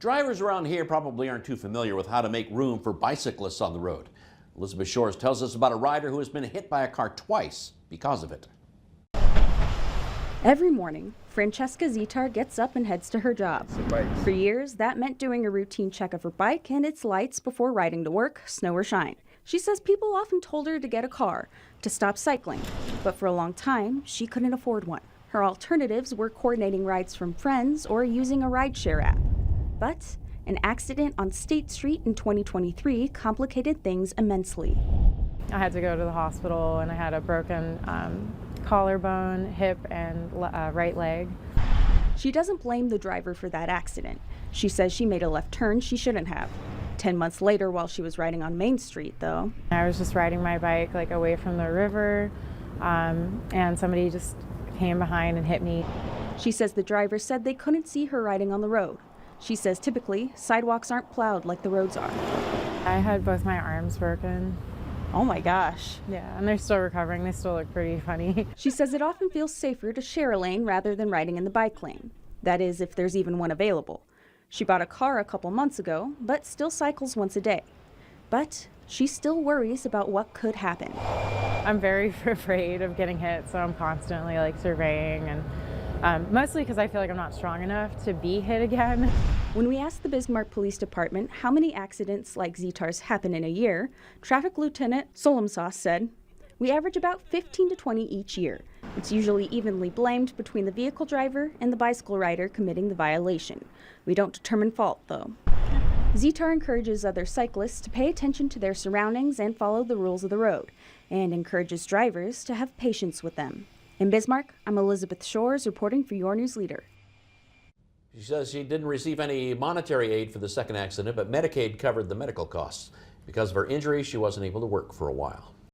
Drivers around here probably aren't too familiar with how to make room for bicyclists on the road. Elizabeth Shores tells us about a rider who has been hit by a car twice because of it. Every morning, Francesca Zitar gets up and heads to her job. For years, that meant doing a routine check of her bike and its lights before riding to work, snow or shine. She says people often told her to get a car, to stop cycling, but for a long time, she couldn't afford one. Her alternatives were coordinating rides from friends or using a rideshare app. But an accident on State Street in 2023 complicated things immensely. I had to go to the hospital and I had a broken collarbone, hip, and right leg. She doesn't blame the driver for that accident. She says she made a left turn she shouldn't have. 10 months later, while she was riding on Main Street, though. I was just riding my bike away from the river, and somebody just came behind and hit me. She says the driver said they couldn't see her riding on the road. She says typically, sidewalks aren't plowed like the roads are. I had both my arms broken. Oh my gosh. Yeah, and they're still recovering. They still look pretty funny. She says it often feels safer to share a lane rather than riding in the bike lane. That is, if there's even one available. She bought a car a couple months ago, but still cycles once a day. But she still worries about what could happen. I'm very afraid of getting hit, so I'm constantly surveying, and mostly because I feel like I'm not strong enough to be hit again. When we asked the Bismarck Police Department how many accidents like Zitar's happen in a year, Traffic Lieutenant Solomsas said, "We average about 15 to 20 each year. It's usually evenly blamed between the vehicle driver and the bicycle rider committing the violation. We don't determine fault, though." Zitar encourages other cyclists to pay attention to their surroundings and follow the rules of the road, and encourages drivers to have patience with them. In Bismarck, I'm Elizabeth Shores reporting for your news leader. She says she didn't receive any monetary aid for the second accident, but Medicaid covered the medical costs. Because of her injury, she wasn't able to work for a while.